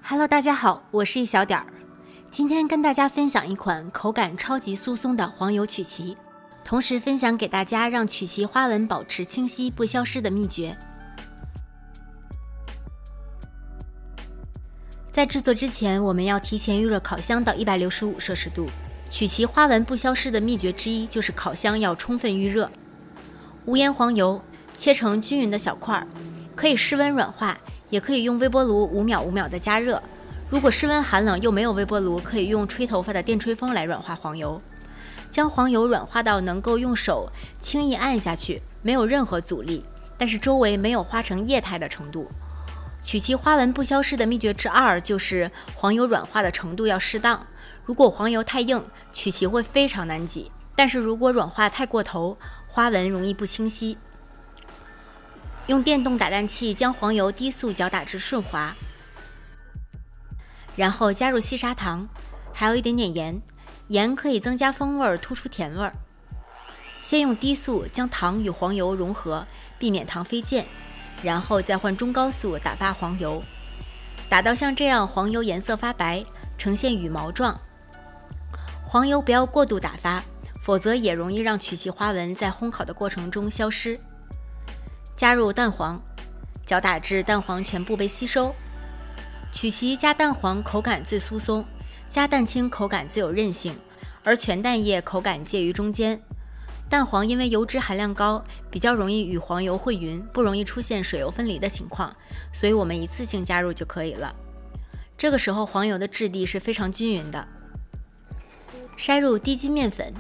Hello， 大家好，我是一小点儿。今天跟大家分享一款口感超级酥松的黄油曲奇，同时分享给大家让曲奇花纹保持清晰不消失的秘诀。在制作之前，我们要提前预热烤箱到165摄氏度。曲奇花纹不消失的秘诀之一就是烤箱要充分预热。无盐黄油切成均匀的小块，可以室温软化，也可以用微波炉5秒5秒的加热。如果室温寒冷又没有微波炉，可以用吹头发的电吹风来软化黄油。将黄油软化到能够用手轻易按下去，没有任何阻力，但是周围没有化成液态的程度。曲奇花纹不消失的秘诀之二就是黄油软化的程度要适当。如果黄油太硬，曲奇会非常难挤；但是如果软化太过头，花纹容易不清晰。用电动打蛋器将黄油低速搅打至顺滑，然后加入细砂糖，还有一点点盐，盐可以增加风味，突出甜味。先用低速将糖与黄油融合，避免糖飞溅，然后再换中高速打发黄油，打到像这样黄油颜色发白，呈现羽毛状。黄油不要过度打发，否则也容易让曲奇花纹在烘烤的过程中消失。加入蛋黄，搅打至蛋黄全部被吸收。曲奇加蛋黄口感最酥松，加蛋清口感最有韧性，而全蛋液口感介于中间。蛋黄因为油脂含量高，比较容易与黄油混匀，不容易出现水油分离的情况，所以我们一次性加入就可以了。这个时候黄油的质地是非常均匀的。筛入低筋面粉，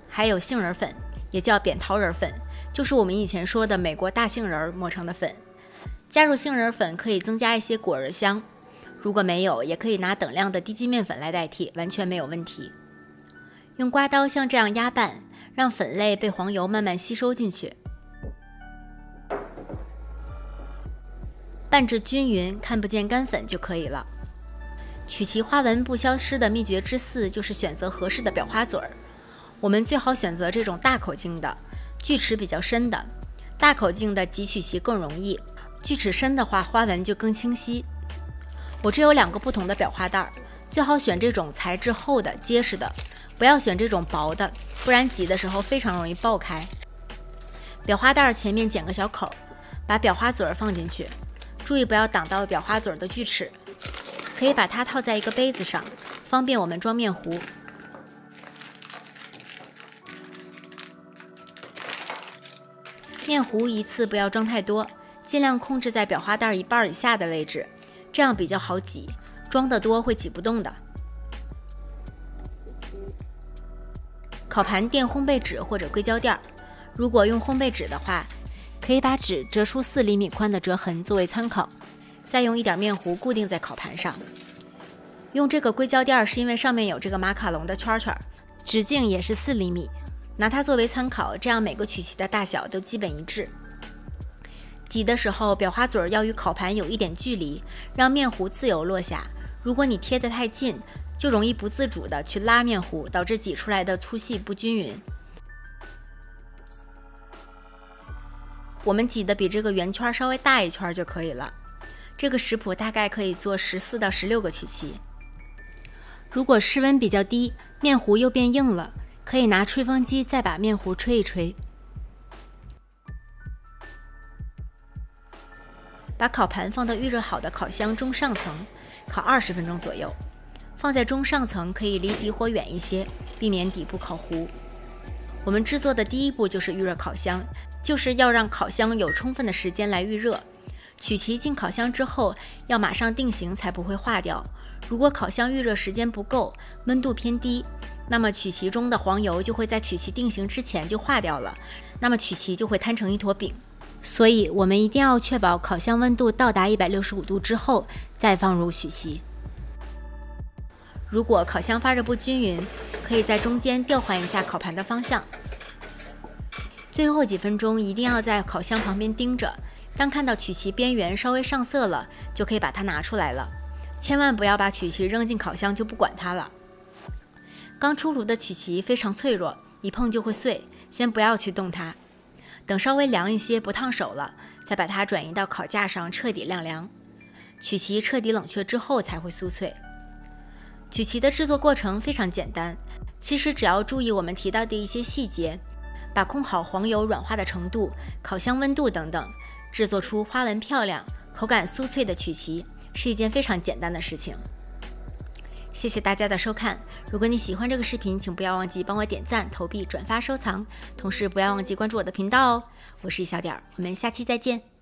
还有杏仁粉，也叫扁桃仁粉，就是我们以前说的美国大杏仁磨成的粉。加入杏仁粉可以增加一些果仁香，如果没有，也可以拿等量的低筋面粉来代替，完全没有问题。用刮刀像这样压拌，让粉类被黄油慢慢吸收进去，拌至均匀，看不见干粉就可以了。曲奇花纹不消失的秘诀之4就是选择合适的裱花嘴儿。我们最好选择这种大口径的，锯齿比较深的。大口径的挤曲奇更容易，锯齿深的话花纹就更清晰。我这有2个不同的裱花袋，最好选这种材质厚的结实的，不要选这种薄的，不然挤的时候非常容易爆开。裱花袋前面剪个小口，把裱花嘴儿放进去，注意不要挡到裱花嘴儿的锯齿。可以把它套在一个杯子上，方便我们装面糊。面糊一次不要装太多，尽量控制在裱花袋一半以下的位置，这样比较好挤，装得多会挤不动的。烤盘垫烘焙纸或者硅胶垫，如果用烘焙纸的话，可以把纸折出4厘米宽的折痕作为参考，再用一点面糊固定在烤盘上。用这个硅胶垫是因为上面有这个马卡龙的圈圈，直径也是4厘米，拿它作为参考，这样每个曲奇的大小都基本一致。挤的时候裱花嘴要与烤盘有一点距离，让面糊自由落下。如果你贴得太近，就容易不自主的去拉面糊，导致挤出来的粗细不均匀。我们挤的比这个圆圈稍微大一圈就可以了。这个食谱大概可以做14到16个曲奇。如果室温比较低，面糊又变硬了，可以拿吹风机再把面糊吹一吹。把烤盘放到预热好的烤箱中上层，烤20分钟左右。放在中上层可以离底火远一些，避免底部烤糊。我们制作的第一步就是预热烤箱，就是要让烤箱有充分的时间来预热。曲奇进烤箱之后要马上定型才不会化掉。如果烤箱预热时间不够，温度偏低，那么曲奇中的黄油就会在曲奇定型之前就化掉了，那么曲奇就会摊成一坨饼。所以我们一定要确保烤箱温度到达165度之后再放入曲奇。如果烤箱发热不均匀，可以在中间调换一下烤盘的方向。最后几分钟一定要在烤箱旁边盯着，当看到曲奇边缘稍微上色了，就可以把它拿出来了。千万不要把曲奇扔进烤箱就不管它了。刚出炉的曲奇非常脆弱，一碰就会碎，先不要去动它。等稍微凉一些，不烫手了，再把它转移到烤架上彻底晾凉。曲奇彻底冷却之后才会酥脆。曲奇的制作过程非常简单，其实只要注意我们提到的一些细节，把控好黄油软化的程度、烤箱温度等等，制作出花纹漂亮、口感酥脆的曲奇，是一件非常简单的事情。谢谢大家的收看，如果你喜欢这个视频，请不要忘记帮我点赞、投币、转发、收藏，同时不要忘记关注我的频道哦。我是小点儿，我们下期再见。